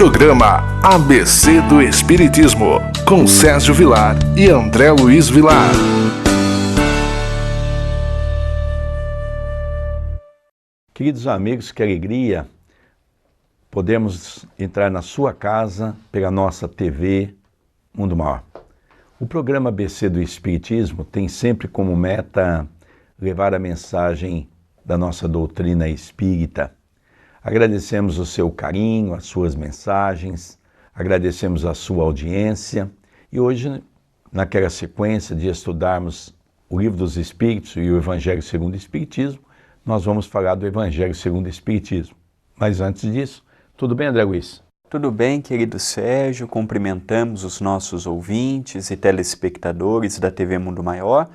Programa ABC do Espiritismo, com Sérgio Vilar e André Luiz Vilar. Queridos amigos, que alegria podemos entrar na sua casa pela nossa TV Mundo Maior. O programa ABC do Espiritismo tem sempre como meta levar a mensagem da nossa doutrina espírita. Agradecemos o seu carinho, as suas mensagens, agradecemos a sua audiência e hoje, naquela sequência de estudarmos o Livro dos Espíritos e o Evangelho segundo o Espiritismo, nós vamos falar do Evangelho segundo o Espiritismo. Mas antes disso, tudo bem, André Luiz? Tudo bem, querido Sérgio, cumprimentamos os nossos ouvintes e telespectadores da TV Mundo Maior.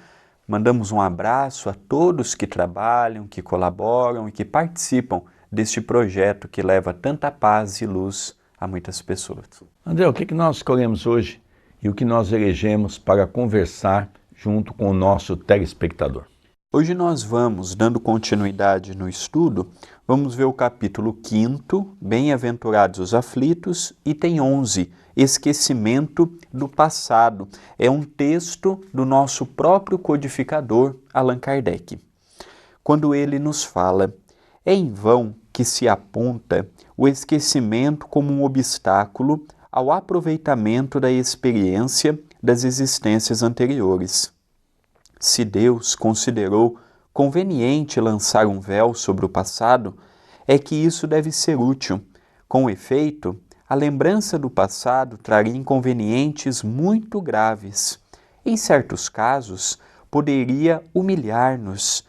Mandamos um abraço a todos que trabalham, que colaboram e que participam deste projeto que leva tanta paz e luz a muitas pessoas. André, o que nós escolhemos hoje e o que nós elegemos para conversar junto com o nosso telespectador? Hoje nós vamos, dando continuidade no estudo, vamos ver o capítulo 5º, Bem-aventurados os aflitos, item 11, Esquecimento do passado. É um texto do nosso próprio codificador, Allan Kardec. Quando ele nos fala: é em vão que se aponta o esquecimento como um obstáculo ao aproveitamento da experiência das existências anteriores. Se Deus considerou conveniente lançar um véu sobre o passado, é que isso deve ser útil. Com efeito, a lembrança do passado traria inconvenientes muito graves. Em certos casos, poderia humilhar-nos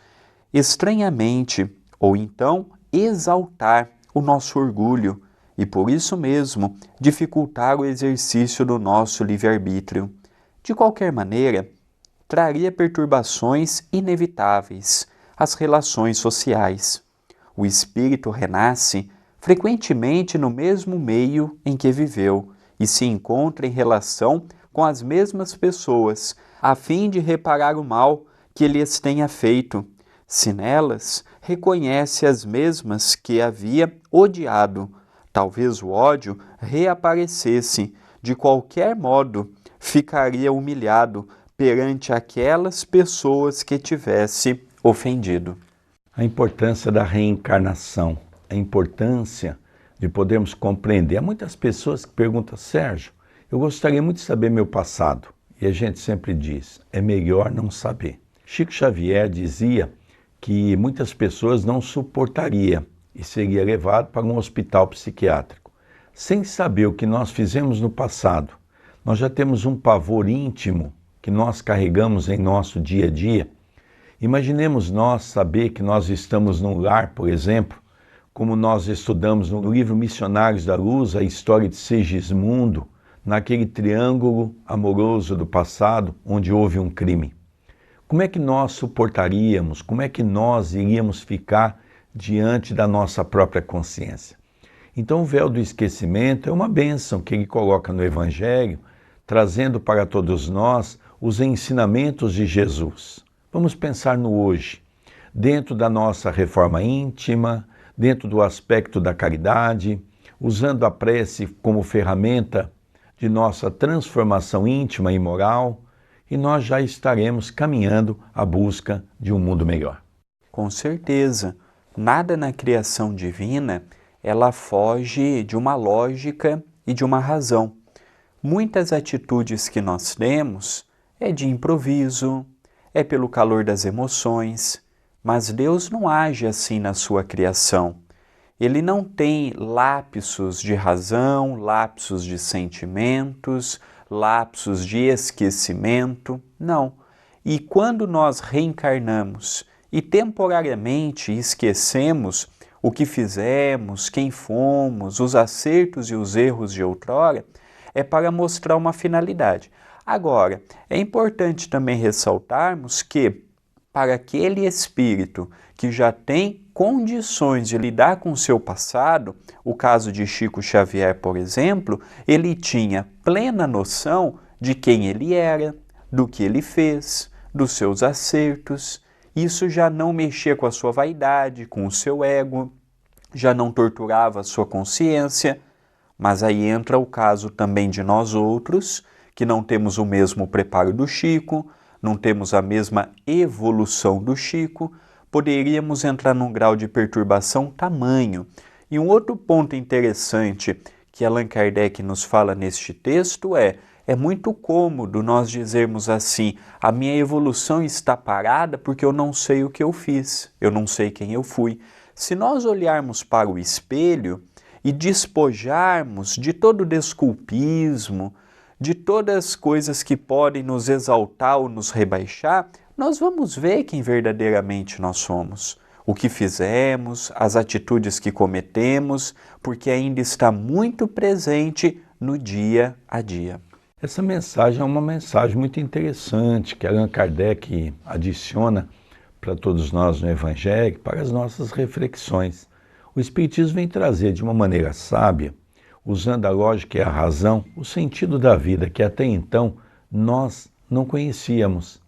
estranhamente, ou então exaltar o nosso orgulho e, por isso mesmo, dificultar o exercício do nosso livre-arbítrio. De qualquer maneira, traria perturbações inevitáveis às relações sociais. O espírito renasce frequentemente no mesmo meio em que viveu e se encontra em relação com as mesmas pessoas, a fim de reparar o mal que lhes tenha feito. Se nelas reconhece as mesmas que havia odiado, talvez o ódio reaparecesse. De qualquer modo, ficaria humilhado perante aquelas pessoas que tivesse ofendido. A importância da reencarnação, a importância de podermos compreender. Há muitas pessoas que perguntam: Sérgio, eu gostaria muito de saber meu passado. E a gente sempre diz, é melhor não saber. Chico Xavier dizia que muitas pessoas não suportariam e seria levado para um hospital psiquiátrico. Sem saber o que nós fizemos no passado, nós já temos um pavor íntimo que nós carregamos em nosso dia a dia. Imaginemos nós saber que nós estamos num lar, por exemplo, como nós estudamos no livro Missionários da Luz, a história de Segismundo, naquele triângulo amoroso do passado, onde houve um crime. Como é que nós suportaríamos, como é que nós iríamos ficar diante da nossa própria consciência? Então o véu do esquecimento é uma bênção que ele coloca no Evangelho, trazendo para todos nós os ensinamentos de Jesus. Vamos pensar no hoje, dentro da nossa reforma íntima, dentro do aspecto da caridade, usando a prece como ferramenta de nossa transformação íntima e moral, e nós já estaremos caminhando à busca de um mundo melhor. Com certeza, nada na criação divina, ela foge de uma lógica e de uma razão. Muitas atitudes que nós temos é de improviso, é pelo calor das emoções, mas Deus não age assim na sua criação. Ele não tem lapsos de razão, lapsos de sentimentos, lapsos de esquecimento, não. E quando nós reencarnamos e temporariamente esquecemos o que fizemos, quem fomos, os acertos e os erros de outrora, é para mostrar uma finalidade. Agora, é importante também ressaltarmos que, para aquele espírito que já tem condições de lidar com o seu passado, o caso de Chico Xavier, por exemplo, ele tinha plena noção de quem ele era, do que ele fez, dos seus acertos. Isso já não mexia com a sua vaidade, com o seu ego, já não torturava a sua consciência. Mas aí entra o caso também de nós outros, que não temos o mesmo preparo do Chico, não temos a mesma evolução do Chico, poderíamos entrar num grau de perturbação tamanho. E um outro ponto interessante que Allan Kardec nos fala neste texto é muito cômodo nós dizermos assim, a minha evolução está parada porque eu não sei o que eu fiz, eu não sei quem eu fui. Se nós olharmos para o espelho e despojarmos de todo o desculpismo, de todas as coisas que podem nos exaltar ou nos rebaixar, nós vamos ver quem verdadeiramente nós somos, o que fizemos, as atitudes que cometemos, porque ainda está muito presente no dia a dia. Essa mensagem é uma mensagem muito interessante que Allan Kardec adiciona para todos nós no Evangelho, para as nossas reflexões. O Espiritismo vem trazer de uma maneira sábia, usando a lógica e a razão, o sentido da vida que até então nós não conhecíamos.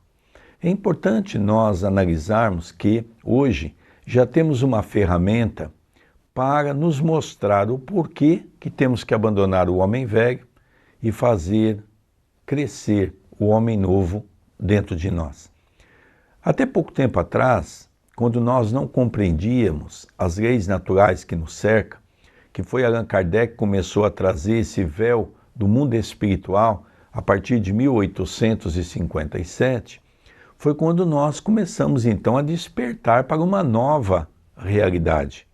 É importante nós analisarmos que hoje já temos uma ferramenta para nos mostrar o porquê que temos que abandonar o homem velho e fazer crescer o homem novo dentro de nós. Até pouco tempo atrás, quando nós não compreendíamos as leis naturais que nos cercam, que foi Allan Kardec que começou a trazer esse véu do mundo espiritual a partir de 1857, foi quando nós começamos então a despertar para uma nova realidade.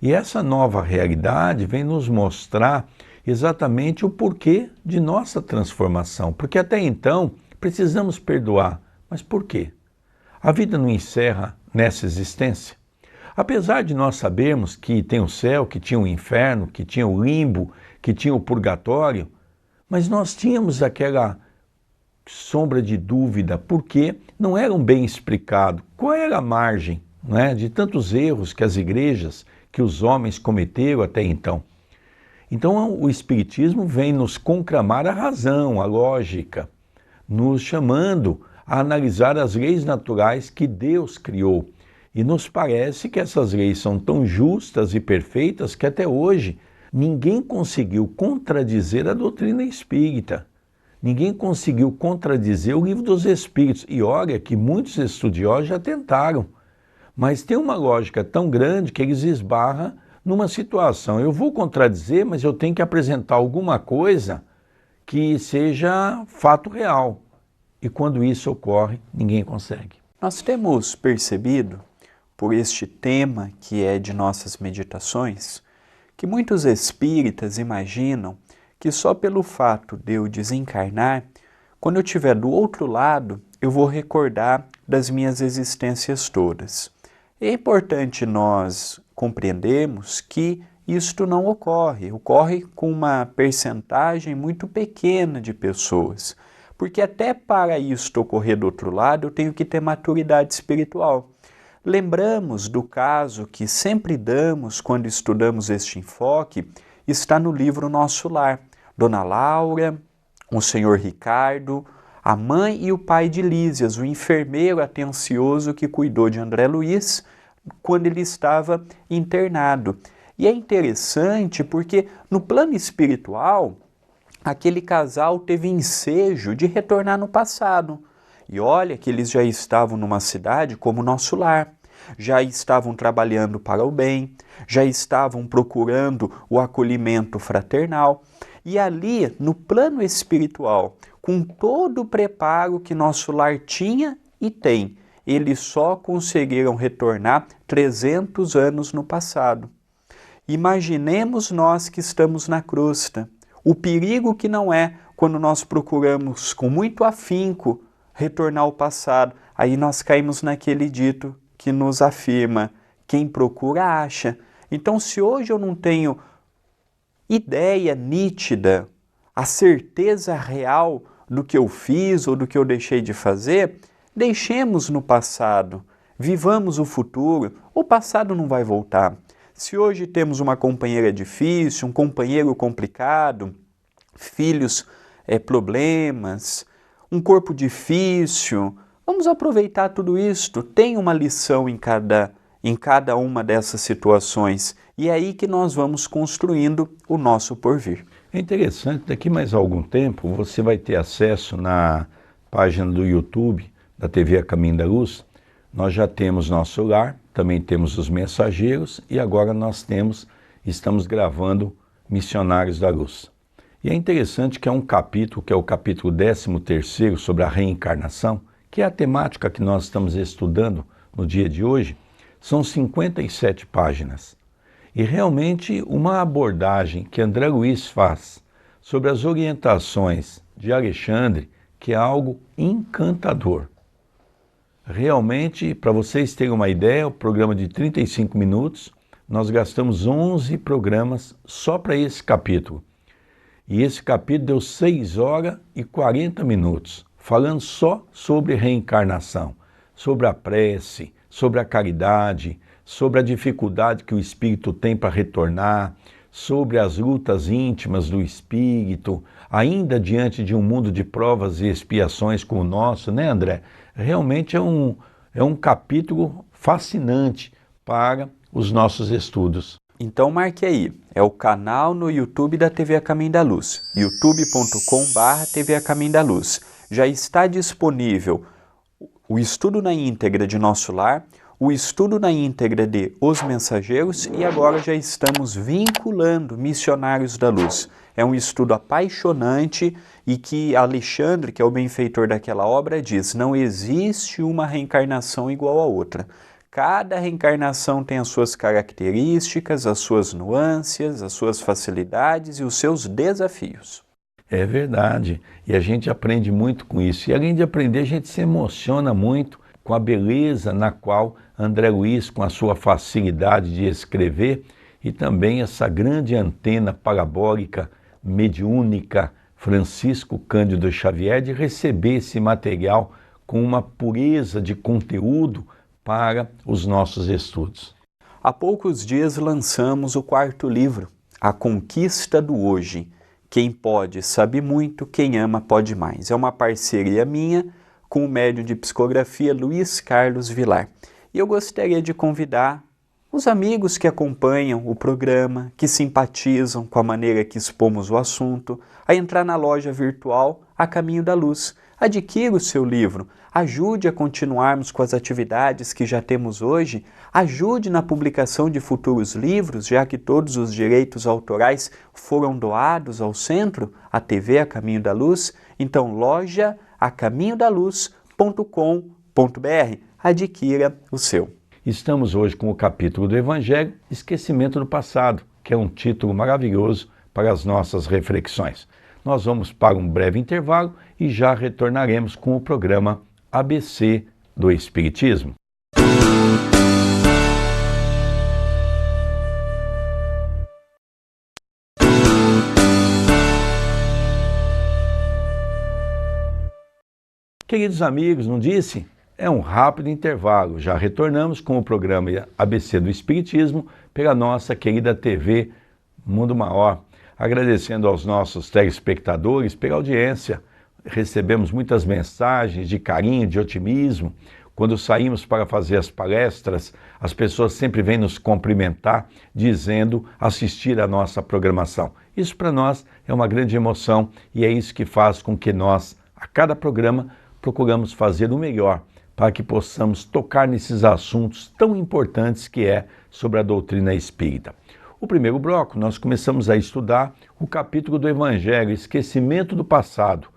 E essa nova realidade vem nos mostrar exatamente o porquê de nossa transformação. Porque até então precisamos perdoar. Mas por quê? A vida não encerra nessa existência. Apesar de nós sabermos que tem o céu, que tinha o inferno, que tinha o limbo, que tinha o purgatório, mas nós tínhamos aquela sombra de dúvida, porque não era bem explicado qual era a margem, né, de tantos erros que as igrejas, que os homens cometeram até então. Então o Espiritismo vem nos conclamar a razão, a lógica, nos chamando a analisar as leis naturais que Deus criou. E nos parece que essas leis são tão justas e perfeitas que até hoje ninguém conseguiu contradizer a doutrina espírita. Ninguém conseguiu contradizer o Livro dos Espíritos. E olha que muitos estudiosos já tentaram. Mas tem uma lógica tão grande que eles esbarram numa situação. Eu vou contradizer, mas eu tenho que apresentar alguma coisa que seja fato real. E quando isso ocorre, ninguém consegue. Nós temos percebido, por este tema que é de nossas meditações, que muitos espíritas imaginam que só pelo fato de eu desencarnar, quando eu estiver do outro lado, eu vou recordar das minhas existências todas. É importante nós compreendermos que isto não ocorre, ocorre com uma percentagem muito pequena de pessoas, porque até para isto ocorrer do outro lado, eu tenho que ter maturidade espiritual. Lembramos do caso que sempre damos quando estudamos este enfoque, está no livro Nosso Lar. Dona Laura, o senhor Ricardo, a mãe e o pai de Lísias, o enfermeiro atencioso que cuidou de André Luiz quando ele estava internado. E é interessante porque no plano espiritual, aquele casal teve ensejo de retornar no passado. E olha que eles já estavam numa cidade como Nosso Lar, já estavam trabalhando para o bem, já estavam procurando o acolhimento fraternal. E ali, no plano espiritual, com todo o preparo que Nosso Lar tinha e tem, eles só conseguiram retornar 300 anos no passado. Imaginemos nós que estamos na crosta, o perigo que não é quando nós procuramos com muito afinco retornar ao passado. Aí nós caímos naquele dito que nos afirma, quem procura acha. Então, se hoje eu não tenho ideia nítida, a certeza real do que eu fiz ou do que eu deixei de fazer, deixemos no passado, vivamos o futuro. O passado não vai voltar. Se hoje temos uma companheira difícil, um companheiro complicado, filhos, problemas, um corpo difícil, vamos aproveitar tudo isto. Tem uma lição em em cada uma dessas situações. E é aí que nós vamos construindo o nosso porvir. É interessante, daqui mais algum tempo você vai ter acesso na página do YouTube da TV A Caminho da Luz. Nós já temos nosso celular, também temos os mensageiros e agora nós estamos gravando Missionários da Luz. E é interessante que é um capítulo, que é o capítulo 13º sobre a reencarnação, que é a temática que nós estamos estudando no dia de hoje. São 57 páginas. E realmente uma abordagem que André Luiz faz sobre as orientações de Alexandre, que é algo encantador. Realmente, para vocês terem uma ideia, o programa de 35 minutos, nós gastamos 11 programas só para esse capítulo. E esse capítulo deu 6 horas e 40 minutos, falando só sobre reencarnação, sobre a prece, sobre a caridade, sobre a dificuldade que o espírito tem para retornar, sobre as lutas íntimas do espírito, ainda diante de um mundo de provas e expiações como o nosso, né, André? Realmente é um capítulo fascinante para os nossos estudos. Então marque aí, é o canal no YouTube da TV A Caminho da Luz, youtube.com/TV A Caminho da Luz. Já está disponível o estudo na íntegra de Nosso Lar, o estudo na íntegra de Os Mensageiros e agora já estamos vinculando Missionários da Luz. É um estudo apaixonante e que Alexandre, que é o benfeitor daquela obra, diz: não existe uma reencarnação igual a outra. Cada reencarnação tem as suas características, as suas nuances, as suas facilidades e os seus desafios. É verdade, e a gente aprende muito com isso. E além de aprender, a gente se emociona muito com a beleza na qual André Luiz, com a sua facilidade de escrever, e também essa grande antena parabólica, mediúnica, Francisco Cândido Xavier, de receber esse material com uma pureza de conteúdo para os nossos estudos. Há poucos dias lançamos o 4º livro, A Conquista do Hoje. Quem pode sabe muito, quem ama pode mais. É uma parceria minha com o médium de psicografia Luiz Carlos Vilar. E eu gostaria de convidar os amigos que acompanham o programa, que simpatizam com a maneira que expomos o assunto, a entrar na loja virtual A Caminho da Luz. Adquira o seu livro, ajude a continuarmos com as atividades que já temos hoje, ajude na publicação de futuros livros, já que todos os direitos autorais foram doados ao centro, a TV A Caminho da Luz. Então, loja acaminhodaluz.com.br. Adquira o seu. Estamos hoje com o capítulo do Evangelho, Esquecimento do Passado, que é um título maravilhoso para as nossas reflexões. Nós vamos para um breve intervalo e já retornaremos com o programa ABC do Espiritismo. Queridos amigos, não disse? É um rápido intervalo. Já retornamos com o programa ABC do Espiritismo pela nossa querida TV Mundo Maior. Agradecendo aos nossos telespectadores pela audiência. Recebemos muitas mensagens de carinho, de otimismo. Quando saímos para fazer as palestras, as pessoas sempre vêm nos cumprimentar, dizendo assistir à nossa programação. Isso para nós é uma grande emoção e é isso que faz com que nós, a cada programa, procuramos fazer o melhor para que possamos tocar nesses assuntos tão importantes que é sobre a doutrina espírita. O primeiro bloco, nós começamos a estudar o capítulo do Evangelho, Esquecimento do Passado,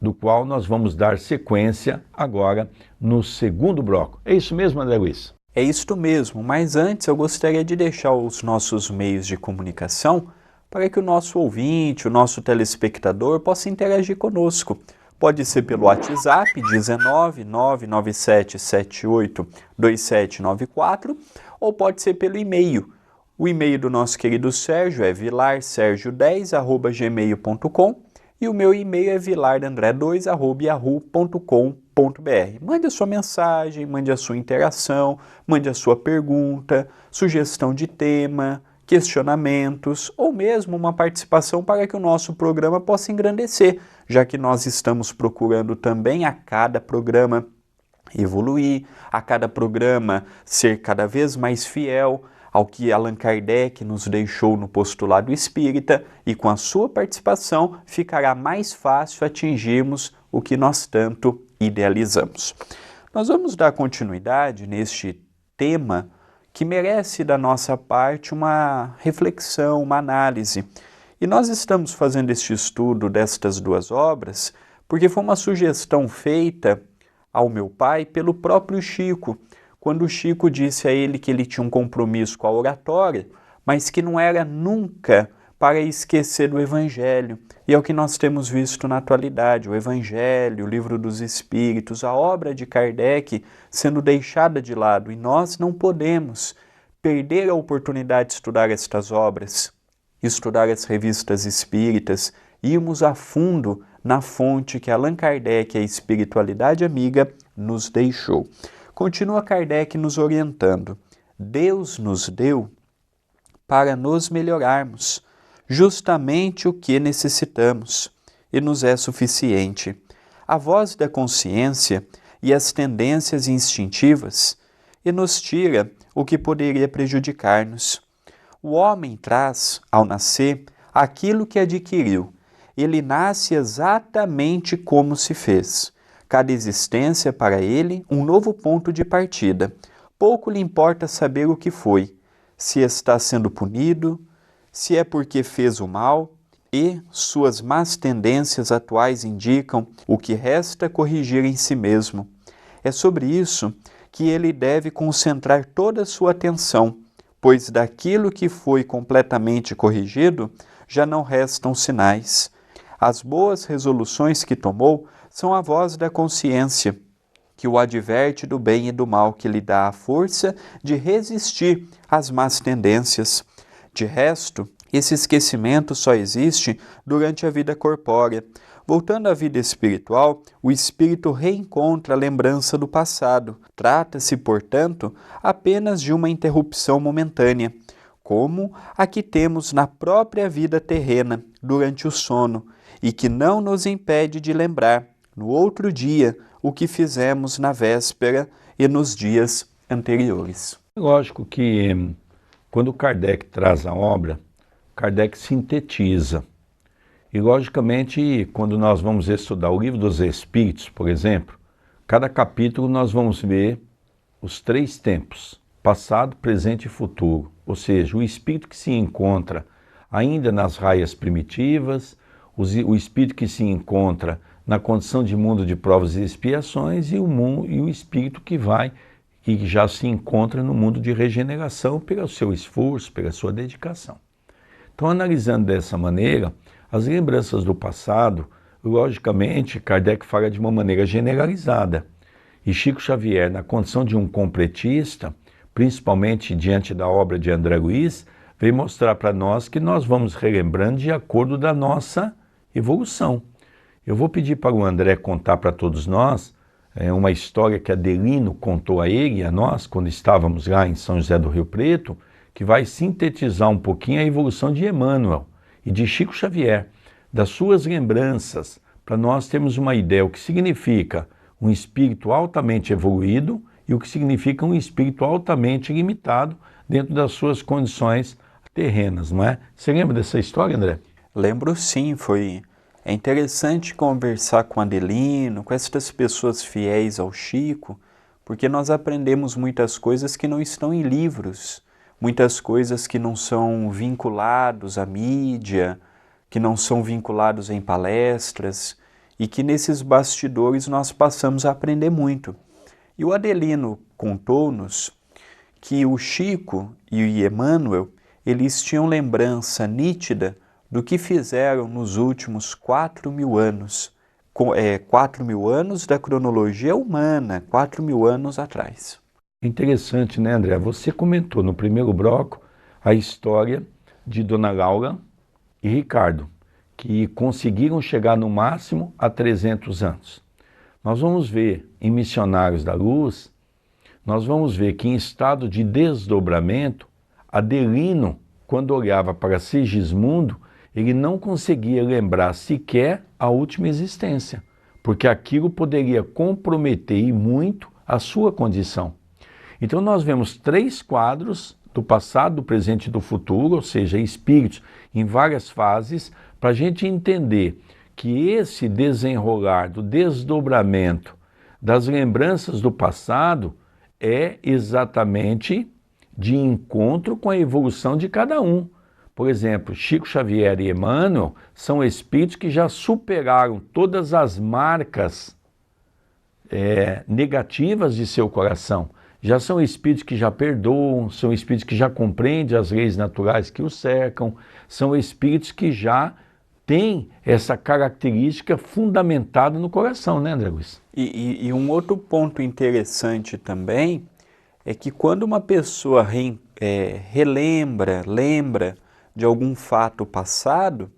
do qual nós vamos dar sequência agora no segundo bloco. É isso mesmo, André Luiz? É isto mesmo, mas antes eu gostaria de deixar os nossos meios de comunicação para que o nosso ouvinte, o nosso telespectador possa interagir conosco. Pode ser pelo WhatsApp 19 997 78 2794 ou pode ser pelo e-mail. O e-mail do nosso querido Sérgio é vilarsergio10@gmail.com e o meu e-mail é vilardandré2@yahoo.com.br. Mande a sua mensagem, mande a sua interação, mande a sua pergunta, sugestão de tema, questionamentos ou mesmo uma participação para que o nosso programa possa engrandecer, já que nós estamos procurando também a cada programa evoluir, a cada programa ser cada vez mais fiel ao que Allan Kardec nos deixou no postulado espírita, e com a sua participação ficará mais fácil atingirmos o que nós tanto idealizamos. Nós vamos dar continuidade neste tema que merece da nossa parte uma reflexão, uma análise. E nós estamos fazendo este estudo destas duas obras porque foi uma sugestão feita ao meu pai pelo próprio Chico, quando o Chico disse a ele que ele tinha um compromisso com a oratória, mas que não era nunca para esquecer o Evangelho. E é o que nós temos visto na atualidade, o Evangelho, o Livro dos Espíritos, a obra de Kardec sendo deixada de lado. E nós não podemos perder a oportunidade de estudar estas obras, estudar as revistas espíritas, irmos a fundo na fonte que Allan Kardec, a espiritualidade amiga, nos deixou. Continua Kardec nos orientando. Deus nos deu para nos melhorarmos, justamente o que necessitamos, e nos é suficiente. A voz da consciência e as tendências instintivas, e nos tira o que poderia prejudicar-nos. O homem traz, ao nascer, aquilo que adquiriu. Ele nasce exatamente como se fez. Cada existência para ele um novo ponto de partida. Pouco lhe importa saber o que foi, se está sendo punido, se é porque fez o mal, e suas más tendências atuais indicam o que resta corrigir em si mesmo. É sobre isso que ele deve concentrar toda a sua atenção, pois daquilo que foi completamente corrigido já não restam sinais. As boas resoluções que tomou são a voz da consciência, que o adverte do bem e do mal, que lhe dá a força de resistir às más tendências. De resto, esse esquecimento só existe durante a vida corpórea. Voltando à vida espiritual, o espírito reencontra a lembrança do passado. Trata-se, portanto, apenas de uma interrupção momentânea, como a que temos na própria vida terrena, durante o sono, e que não nos impede de lembrar, no outro dia, o que fizemos na véspera e nos dias anteriores. Lógico que, quando Kardec traz a obra, Kardec sintetiza. E, logicamente, quando nós vamos estudar o Livro dos Espíritos, por exemplo, cada capítulo nós vamos ver os 3 tempos, passado, presente e futuro. Ou seja, o espírito que se encontra ainda nas raias primitivas, o espírito que se encontra na condição de mundo de provas e expiações e o espírito que já se encontra no mundo de regeneração pelo seu esforço, pela sua dedicação. Então, analisando dessa maneira, as lembranças do passado, logicamente, Kardec fala de uma maneira generalizada. E Chico Xavier, na condição de um completista, principalmente diante da obra de André Luiz, veio mostrar para nós que nós vamos relembrando de acordo da nossa evolução. Eu vou pedir para o André contar para todos nós uma história que Adelino contou a ele e a nós, quando estávamos lá em São José do Rio Preto, que vai sintetizar um pouquinho a evolução de Emmanuel e de Chico Xavier, das suas lembranças, para nós termos uma ideia o que significa um espírito altamente evoluído e o que significa um espírito altamente limitado dentro das suas condições terrenas, não é? Você lembra dessa história, André? Lembro sim, é interessante conversar com Adelino, com essas pessoas fiéis ao Chico, porque nós aprendemos muitas coisas que não estão em livros, muitas coisas que não são vinculados à mídia, que não são vinculados em palestras, e que nesses bastidores nós passamos a aprender muito. E o Adelino contou-nos que o Chico e o Emmanuel, eles tinham lembrança nítida do que fizeram nos últimos 4.000 anos. 4.000 anos da cronologia humana, 4.000 anos atrás. Interessante, né, André? Você comentou no primeiro bloco a história de Dona Laura e Ricardo, que conseguiram chegar no máximo a 300 anos. Nós vamos ver em Missionários da Luz, nós vamos ver que em estado de desdobramento, Adelino, quando olhava para Sigismundo, ele não conseguia lembrar sequer a última existência, porque aquilo poderia comprometer e muito à sua condição. Então nós vemos 3 quadros do passado, do presente e do futuro, ou seja, espíritos em várias fases, para a gente entender que esse desenrolar do desdobramento das lembranças do passado é exatamente de encontro com a evolução de cada um. Por exemplo, Chico Xavier e Emmanuel são espíritos que já superaram todas as marcas negativas de seu coração. Já são espíritos que já perdoam, são espíritos que já compreendem as leis naturais que os cercam, são espíritos que já têm essa característica fundamentada no coração, né, André Luiz? E um outro ponto interessante também é que quando uma pessoa lembra de algum fato passado,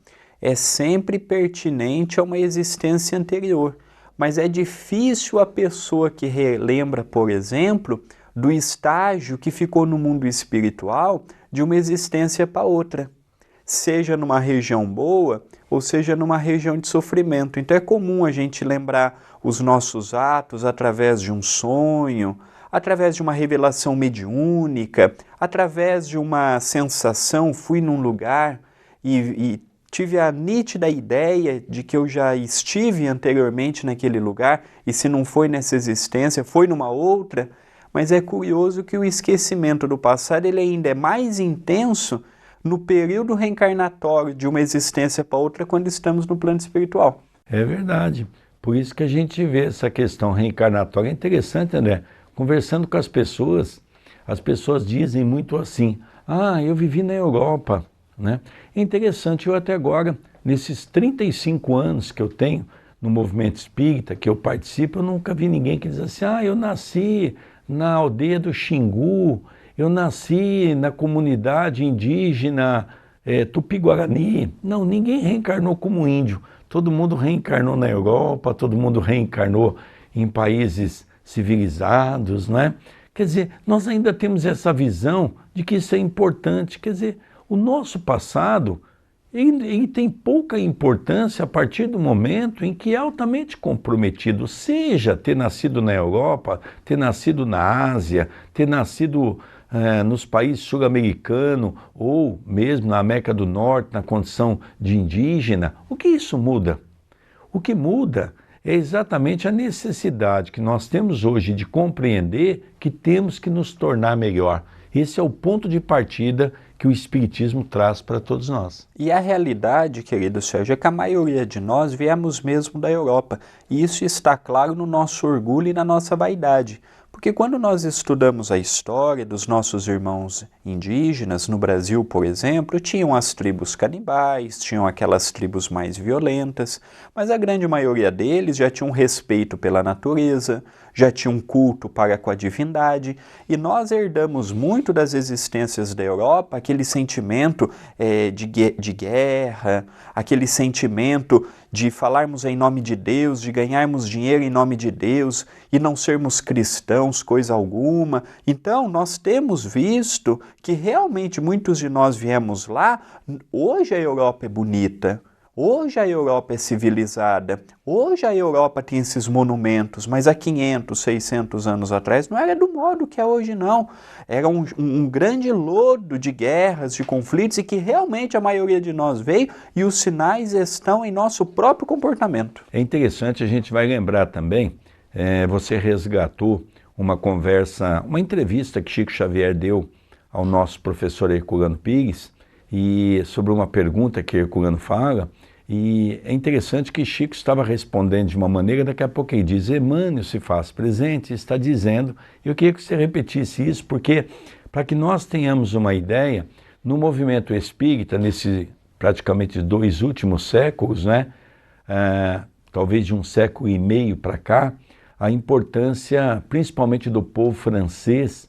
é sempre pertinente a uma existência anterior. Mas é difícil a pessoa que relembra, por exemplo, do estágio que ficou no mundo espiritual de uma existência para outra, seja numa região boa ou seja numa região de sofrimento. Então é comum a gente lembrar os nossos atos através de um sonho, através de uma revelação mediúnica, através de uma sensação, fui num lugar e tive a nítida ideia de que eu já estive anteriormente naquele lugar, e se não foi nessa existência, foi numa outra. Mas é curioso que o esquecimento do passado ele ainda é mais intenso no período reencarnatório de uma existência para outra, quando estamos no plano espiritual. É verdade. Por isso que a gente vê essa questão reencarnatória. É interessante, André, conversando com as pessoas dizem muito assim, eu vivi na Europa, né? É interessante, eu até agora, nesses 35 anos que eu tenho no movimento espírita, que eu participo, eu nunca vi ninguém que diz assim, eu nasci na aldeia do Xingu, eu nasci na comunidade indígena Tupi-Guarani. Não, ninguém reencarnou como índio. Todo mundo reencarnou na Europa, todo mundo reencarnou em países civilizados, né? Quer dizer, nós ainda temos essa visão de que isso é importante. Quer dizer, o nosso passado, ele tem pouca importância a partir do momento em que é altamente comprometido, seja ter nascido na Europa, ter nascido na Ásia, ter nascido nos países sul-americanos ou mesmo na América do Norte, na condição de indígena. O que isso muda? O que muda é exatamente a necessidade que nós temos hoje de compreender que temos que nos tornar melhor. Esse é o ponto de partida que o Espiritismo traz para todos nós. E a realidade, querido Sérgio, é que a maioria de nós viemos mesmo da Europa. E isso está claro no nosso orgulho e na nossa vaidade. Porque quando nós estudamos a história dos nossos irmãos indígenas, no Brasil, por exemplo, tinham as tribos canibais, tinham aquelas tribos mais violentas, mas a grande maioria deles já tinha um respeito pela natureza, já tinha um culto para com a divindade, e nós herdamos muito das existências da Europa, aquele sentimento de guerra, aquele sentimento de falarmos em nome de Deus, de ganharmos dinheiro em nome de Deus e não sermos cristãos, coisa alguma. Então, nós temos visto que realmente muitos de nós viemos lá. Hoje a Europa é bonita, hoje a Europa é civilizada, hoje a Europa tem esses monumentos, mas há 500, 600 anos atrás não era do modo que é hoje, não. Era um grande lodo de guerras, de conflitos, e que realmente a maioria de nós veio, e os sinais estão em nosso próprio comportamento. É interessante, a gente vai lembrar também, você resgatou uma conversa, uma entrevista que Chico Xavier deu ao nosso professor Herculano Pires, e sobre uma pergunta que Herculano fala, e é interessante que Chico estava respondendo de uma maneira, daqui a pouco ele diz, Emmanuel se faz presente, está dizendo, eu queria que você repetisse isso, porque para que nós tenhamos uma ideia, no movimento espírita, nesses praticamente 2 últimos séculos, né, talvez de 1,5 século para cá, a importância, principalmente do povo francês,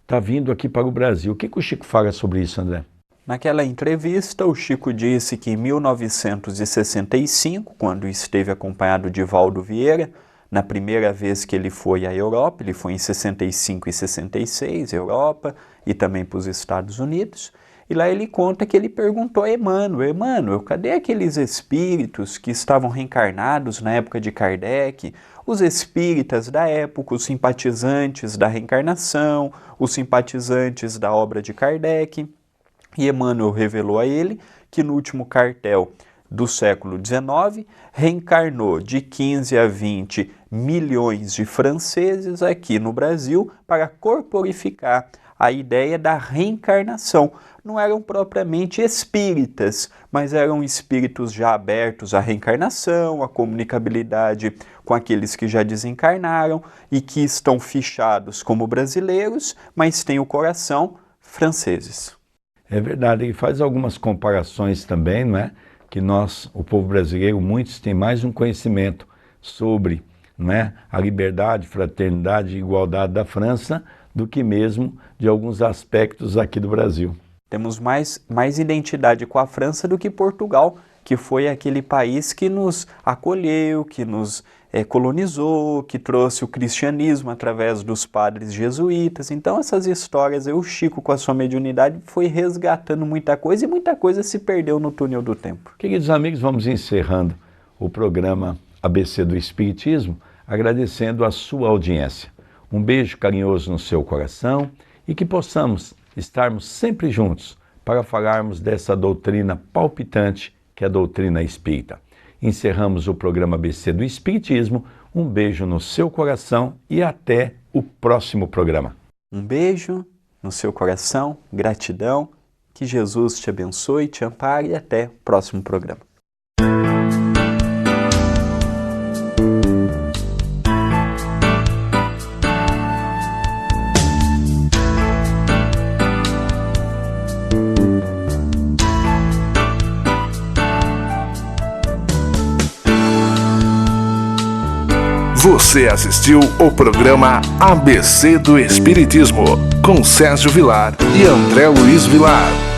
está vindo aqui para o Brasil. O que o Chico fala sobre isso, André? Naquela entrevista, o Chico disse que em 1965, quando esteve acompanhado de Valdo Vieira, na primeira vez que ele foi à Europa, ele foi em 65 e 66, Europa, e também para os Estados Unidos, E lá ele conta que ele perguntou a Emmanuel: Emmanuel, cadê aqueles espíritos que estavam reencarnados na época de Kardec? Os espíritas da época, os simpatizantes da reencarnação, os simpatizantes da obra de Kardec. E Emmanuel revelou a ele que no último quartel do século XIX, reencarnou de 15 a 20 milhões de franceses aqui no Brasil para corporificar a ideia da reencarnação. Não eram propriamente espíritas, mas eram espíritos já abertos à reencarnação, à comunicabilidade com aqueles que já desencarnaram e que estão fichados como brasileiros, mas têm o coração franceses. É verdade, ele faz algumas comparações também, não é? Que nós, o povo brasileiro, muitos têm mais um conhecimento sobre, não é, a liberdade, fraternidade e igualdade da França do que mesmo de alguns aspectos aqui do Brasil. Temos mais identidade com a França do que Portugal, que foi aquele país que nos acolheu, que nos colonizou, que trouxe o cristianismo através dos padres jesuítas. Então essas histórias, o Chico com a sua mediunidade foi resgatando muita coisa e muita coisa se perdeu no túnel do tempo. Queridos amigos, vamos encerrando o programa ABC do Espiritismo, agradecendo a sua audiência. Um beijo carinhoso no seu coração e que possamos estarmos sempre juntos para falarmos dessa doutrina palpitante que é a doutrina espírita. Encerramos o programa ABC do Espiritismo. Um beijo no seu coração e até o próximo programa. Um beijo no seu coração, gratidão, que Jesus te abençoe, te ampare e até o próximo programa. Você assistiu o programa ABC do Espiritismo, com Sérgio Vilar e André Luiz Vilar.